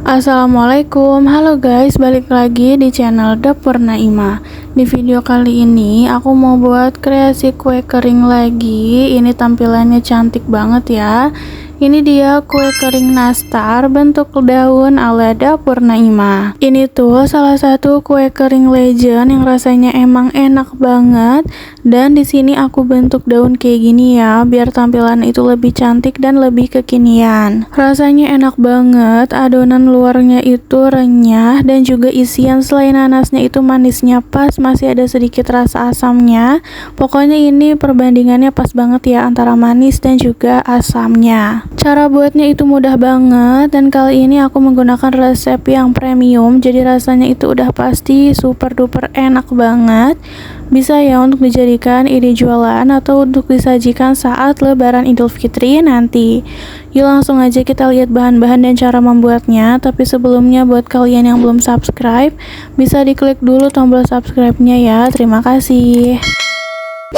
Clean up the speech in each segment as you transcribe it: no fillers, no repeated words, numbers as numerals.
Assalamualaikum, halo guys, balik lagi di channel Dapur Naima. Di video kali ini aku mau buat kreasi kue kering lagi. Ini tampilannya cantik banget ya. Ini dia kue kering nastar bentuk daun ala Dapur Naima. Ini tuh salah satu kue kering legend yang rasanya emang enak banget. Dan di sini aku bentuk daun kayak gini ya, biar tampilan itu lebih cantik dan lebih kekinian. Rasanya enak banget, adonan luarnya itu renyah dan juga isian selain nanasnya itu manisnya pas, masih ada sedikit rasa asamnya. Pokoknya ini perbandingannya pas banget ya antara manis dan juga asamnya. Cara buatnya itu mudah banget dan kali ini aku menggunakan resep yang premium, jadi rasanya itu udah pasti super duper enak banget. Bisa ya untuk dijadikan ide jualan atau untuk disajikan saat Lebaran Idul Fitri nanti. Yuk langsung aja kita lihat bahan-bahan dan cara membuatnya. Tapi sebelumnya buat kalian yang belum subscribe, bisa diklik dulu tombol subscribe-nya ya. Terima kasih.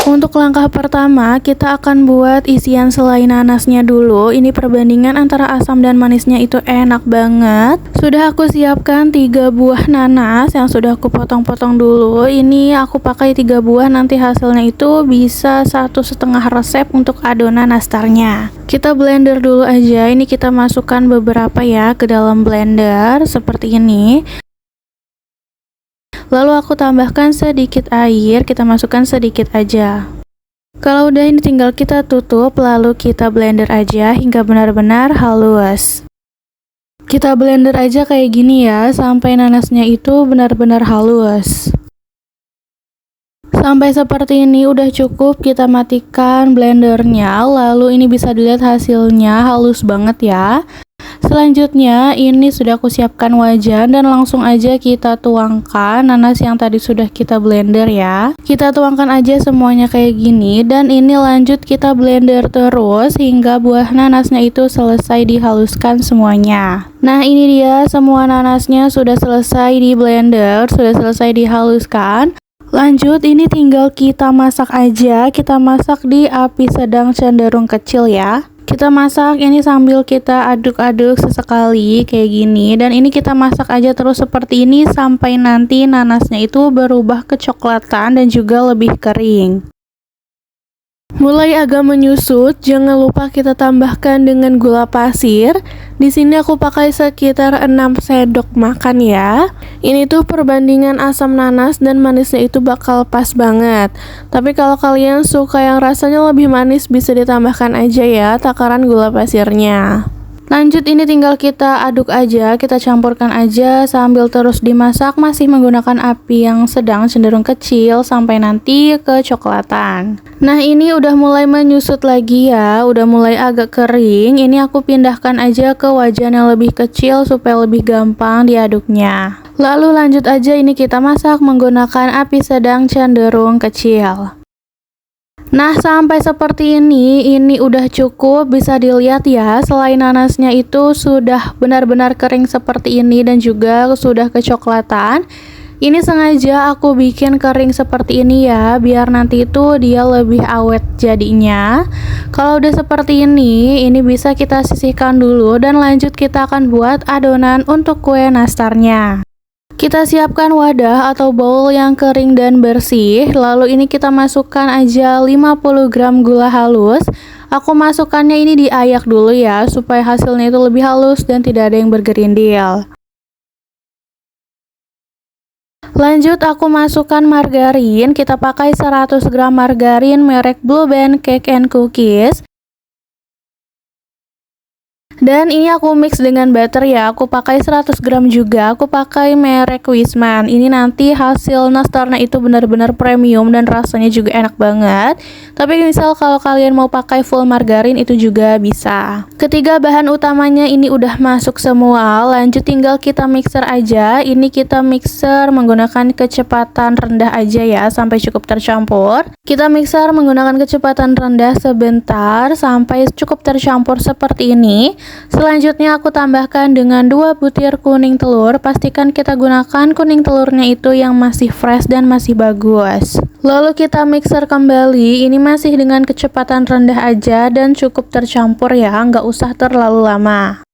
Untuk langkah pertama, kita akan buat isian selai nanasnya dulu. Ini perbandingan antara asam dan manisnya itu enak banget. Sudah aku siapkan 3 buah nanas yang sudah aku potong-potong dulu. Ini aku pakai 3 buah, nanti hasilnya itu bisa 1,5 resep untuk adonan nastarnya. Kita blender dulu aja. Ini kita masukkan beberapa ya ke dalam blender seperti ini. Lalu aku tambahkan sedikit air, kita masukkan sedikit aja. Kalau udah ini tinggal kita tutup, lalu kita blender aja hingga benar-benar halus. Kita blender aja kayak gini ya, sampai nanasnya itu benar-benar halus. Sampai seperti ini udah cukup, kita matikan blendernya. Lalu ini bisa dilihat hasilnya halus banget ya. Selanjutnya ini sudah aku siapkan wajan dan langsung aja kita tuangkan nanas yang tadi sudah kita blender ya. Kita tuangkan aja semuanya kayak gini dan ini lanjut kita blender terus hingga buah nanasnya itu selesai dihaluskan semuanya. Nah ini dia semua nanasnya sudah selesai di blender, sudah selesai dihaluskan. Lanjut ini tinggal kita masak aja, kita masak di api sedang cenderung kecil ya. Kita masak ini sambil kita aduk-aduk sesekali kayak gini, dan ini kita masak aja terus seperti ini sampai nanti nanasnya itu berubah kecoklatan dan juga lebih kering. Mulai agak menyusut, jangan lupa kita tambahkan dengan gula pasir. Di sini aku pakai sekitar 6 sendok makan ya. Ini tuh perbandingan asam nanas dan manisnya itu bakal pas banget. Tapi kalau kalian suka yang rasanya lebih manis, bisa ditambahkan aja ya takaran gula pasirnya. Lanjut ini tinggal kita aduk aja, kita campurkan aja sambil terus dimasak masih menggunakan api yang sedang cenderung kecil sampai nanti kecoklatan. Nah ini udah mulai menyusut lagi ya, udah mulai agak kering. Ini aku pindahkan aja ke wajan yang lebih kecil supaya lebih gampang diaduknya. Lalu lanjut aja ini kita masak menggunakan api sedang cenderung kecil. Nah sampai seperti ini udah cukup, bisa dilihat ya selai nanasnya itu sudah benar-benar kering seperti ini dan juga sudah kecoklatan. Ini sengaja aku bikin kering seperti ini ya, biar nanti itu dia lebih awet jadinya. Kalau udah seperti ini bisa kita sisihkan dulu dan lanjut kita akan buat adonan untuk kue nastarnya. Kita siapkan wadah atau bowl yang kering dan bersih. Lalu ini kita masukkan aja 50 gram gula halus. Aku masukkannya ini diayak dulu ya, supaya hasilnya itu lebih halus dan tidak ada yang bergerindil. Lanjut aku masukkan margarin. Kita pakai 100 gram margarin merek Blue Band Cake and Cookies. Dan ini aku mix dengan butter ya, aku pakai 100 gram juga, aku pakai merek Wisman. Ini nanti hasil nastarnya itu benar-benar premium dan rasanya juga enak banget. Tapi misal kalau kalian mau pakai full margarin itu juga bisa. Ketiga bahan utamanya ini udah masuk semua, lanjut tinggal kita mixer aja. Ini kita mixer menggunakan kecepatan rendah aja ya, sampai cukup tercampur. Kita mixer menggunakan kecepatan rendah sebentar sampai cukup tercampur seperti ini. Selanjutnya aku tambahkan dengan 2 butir kuning telur. Pastikan kita gunakan kuning telurnya itu yang masih fresh dan masih bagus. Lalu kita mixer kembali. Ini masih dengan kecepatan rendah aja dan cukup tercampur ya, nggak usah terlalu lama.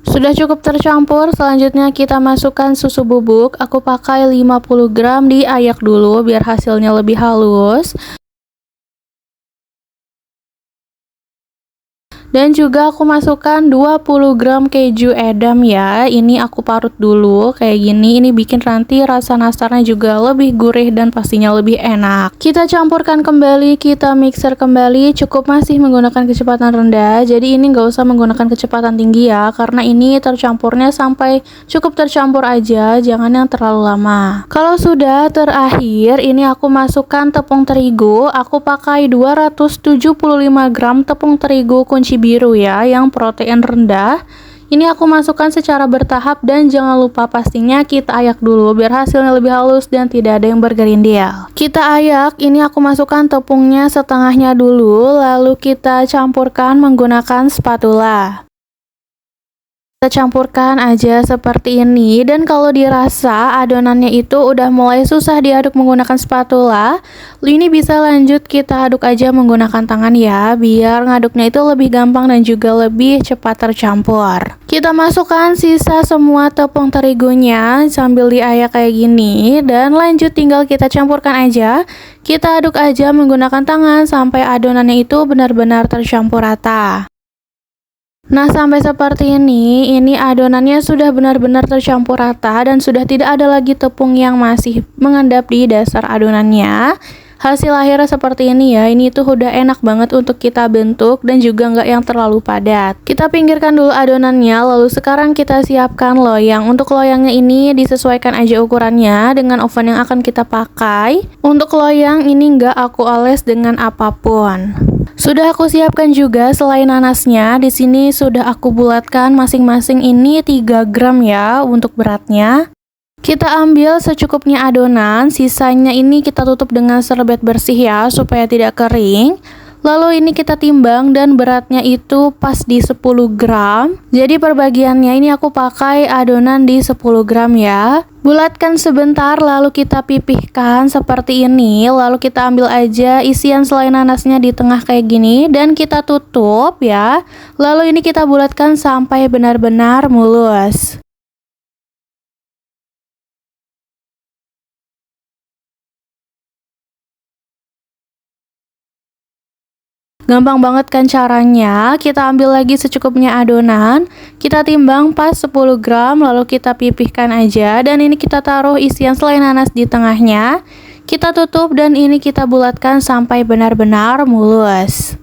Sudah cukup tercampur, selanjutnya kita masukkan susu bubuk. Aku pakai 50 gram, diayak dulu biar hasilnya lebih halus. Dan juga aku masukkan 20 gram keju edam ya. Ini aku parut dulu kayak gini. Ini bikin nanti rasa nastarnya juga lebih gurih dan pastinya lebih enak. Kita campurkan kembali, kita mixer kembali. Cukup masih menggunakan kecepatan rendah. Jadi ini nggak usah menggunakan kecepatan tinggi ya, karena ini tercampurnya sampai cukup tercampur aja, jangan yang terlalu lama. Kalau sudah terakhir, ini aku masukkan tepung terigu. Aku pakai 275 gram tepung terigu kunci biru ya, yang protein rendah. Ini aku masukkan secara bertahap dan jangan lupa pastinya kita ayak dulu biar hasilnya lebih halus dan tidak ada yang bergerindil. Kita ayak, ini aku masukkan tepungnya setengahnya dulu, lalu kita campurkan menggunakan spatula. Kita campurkan aja seperti ini, dan kalau dirasa adonannya itu udah mulai susah diaduk menggunakan spatula, ini bisa lanjut kita aduk aja menggunakan tangan ya, biar ngaduknya itu lebih gampang dan juga lebih cepat tercampur. Kita masukkan sisa semua tepung terigunya sambil diayak kayak gini, dan lanjut tinggal kita campurkan aja. Kita aduk aja menggunakan tangan sampai adonannya itu benar-benar tercampur rata. Nah, sampai seperti ini adonannya sudah benar-benar tercampur rata dan sudah tidak ada lagi tepung yang masih mengendap di dasar adonannya. Hasil akhirnya seperti ini ya, ini tuh udah enak banget untuk kita bentuk dan juga nggak yang terlalu padat. Kita pinggirkan dulu adonannya, lalu sekarang kita siapkan loyang. Untuk loyangnya ini disesuaikan aja ukurannya dengan oven yang akan kita pakai. Untuk loyang ini nggak aku oles dengan apapun. Sudah aku siapkan juga selai nanasnya. Di sini sudah aku bulatkan masing-masing ini 3 gram ya untuk beratnya. Kita ambil secukupnya adonan, sisanya ini kita tutup dengan serbet bersih ya supaya tidak kering. Lalu ini kita timbang dan beratnya itu pas di 10 gram. Jadi perbagiannya ini aku pakai adonan di 10 gram ya. Bulatkan sebentar lalu kita pipihkan seperti ini. Lalu kita ambil aja isian selai nanasnya di tengah kayak gini dan kita tutup ya. Lalu ini kita bulatkan sampai benar-benar mulus. Gampang banget kan caranya. Kita ambil lagi secukupnya adonan, kita timbang pas 10 gram, lalu kita pipihkan aja, dan ini kita taruh isian selai nanas di tengahnya. Kita tutup dan ini kita bulatkan sampai benar-benar mulus.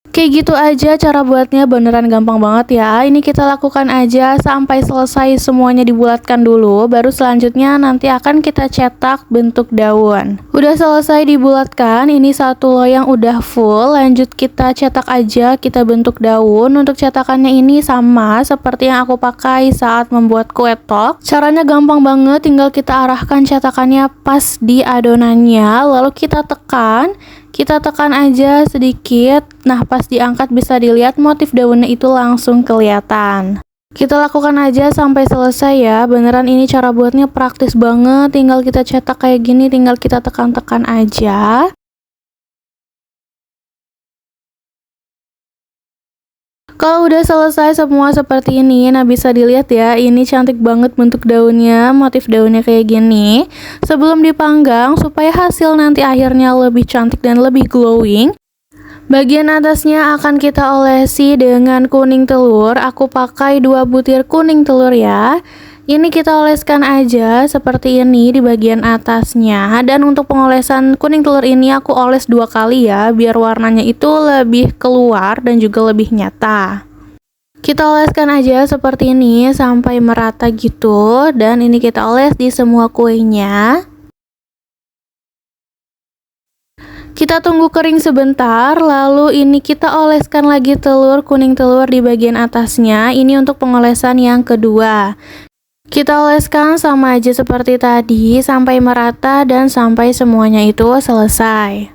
Kayak gitu aja cara buatnya, beneran gampang banget ya. Ini kita lakukan aja sampai selesai semuanya dibulatkan dulu, baru selanjutnya nanti akan kita cetak bentuk daun. Udah selesai dibulatkan, ini satu loyang udah full, lanjut kita cetak aja, kita bentuk daun. Untuk cetakannya ini sama seperti yang aku pakai saat membuat kue tok. Caranya gampang banget, tinggal kita arahkan cetakannya pas di adonannya, lalu kita tekan. Kita tekan aja sedikit. Nah, pas diangkat bisa dilihat motif daunnya itu langsung kelihatan. Kita lakukan aja sampai selesai ya. Beneran ini cara buatnya praktis banget. Tinggal kita cetak kayak gini, tinggal kita tekan-tekan aja. Kalau udah selesai semua seperti ini, nah bisa dilihat ya, ini cantik banget bentuk daunnya, motif daunnya kayak gini. Sebelum dipanggang, supaya hasil nanti akhirnya lebih cantik dan lebih glowing, bagian atasnya akan kita olesi dengan kuning telur. Aku pakai 2 butir kuning telur ya. Ini kita oleskan aja seperti ini di bagian atasnya. Dan untuk pengolesan kuning telur ini aku oles 2 kali ya, biar warnanya itu lebih keluar dan juga lebih nyata. Kita oleskan aja seperti ini sampai merata gitu. Dan ini kita oles di semua kuenya. Kita tunggu kering sebentar, lalu ini kita oleskan lagi kuning telur di bagian atasnya. Ini untuk pengolesan yang kedua. Kita oleskan sama aja seperti tadi sampai merata dan sampai semuanya itu selesai.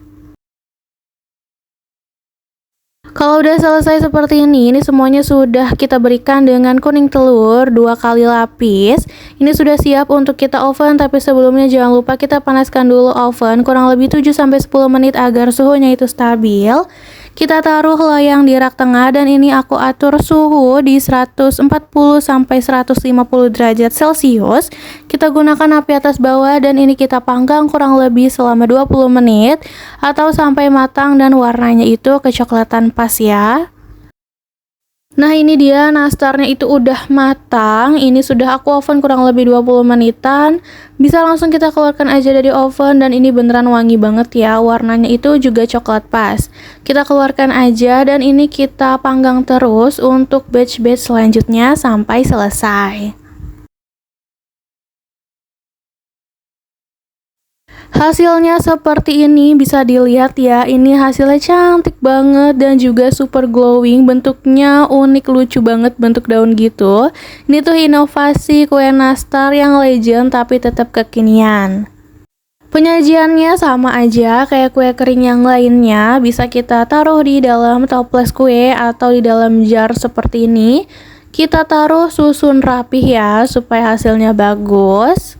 Kalau udah selesai seperti ini semuanya sudah kita berikan dengan kuning telur 2 kali lapis. Ini sudah siap untuk kita oven, tapi sebelumnya jangan lupa kita panaskan dulu oven kurang lebih 7-10 menit agar suhunya itu stabil. Kita taruh loyang di rak tengah dan ini aku atur suhu di 140 sampai 150 derajat Celcius. Kita gunakan api atas bawah dan ini kita panggang kurang lebih selama 20 menit atau sampai matang dan warnanya itu kecoklatan pas ya. Nah ini dia nastarnya itu udah matang. Ini sudah aku oven kurang lebih 20 menitan. Bisa langsung kita keluarkan aja dari oven dan ini beneran wangi banget ya. Warnanya itu juga coklat pas. Kita keluarkan aja dan ini kita panggang terus untuk batch-batch selanjutnya sampai selesai. Hasilnya seperti ini, bisa dilihat ya, ini hasilnya cantik banget dan juga super glowing, bentuknya unik, lucu banget bentuk daun gitu. Ini tuh inovasi kue nastar yang legend tapi tetap kekinian. Penyajiannya sama aja kayak kue kering yang lainnya, bisa kita taruh di dalam toples kue atau di dalam jar seperti ini. Kita taruh susun rapih ya supaya hasilnya bagus.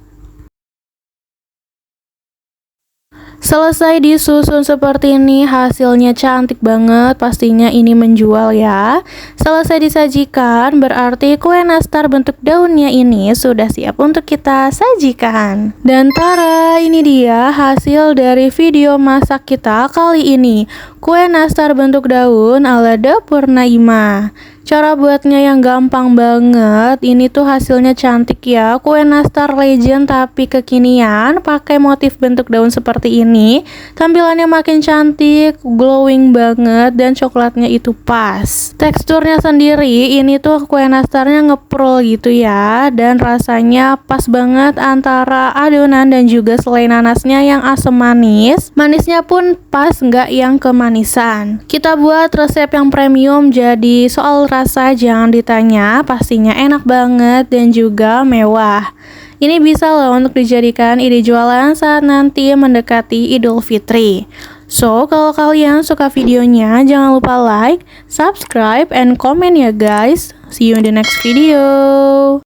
Selesai disusun seperti ini, hasilnya cantik banget, pastinya ini menjual ya. Selesai disajikan, berarti kue nastar bentuk daunnya ini sudah siap untuk kita sajikan. Dan tara, ini dia hasil dari video masak kita kali ini. Kue nastar bentuk daun ala dapur Naimah. Cara buatnya yang gampang banget. Ini tuh hasilnya cantik ya. Kue nastar legend tapi kekinian, pakai motif bentuk daun seperti ini. Tampilannya makin cantik, glowing banget, dan coklatnya itu pas. Teksturnya sendiri, ini tuh kue nastarnya ngeprol gitu ya. Dan rasanya pas banget antara adonan dan juga selai nanasnya yang asam manis. Manisnya pun pas, nggak yang kemanisan. Kita buat resep yang premium, jadi soal rasa jangan ditanya, pastinya enak banget dan juga mewah. Ini bisa loh untuk dijadikan ide jualan saat nanti mendekati Idul Fitri. So, kalau kalian suka videonya, jangan lupa like, subscribe, and comment ya guys. See you in the next video.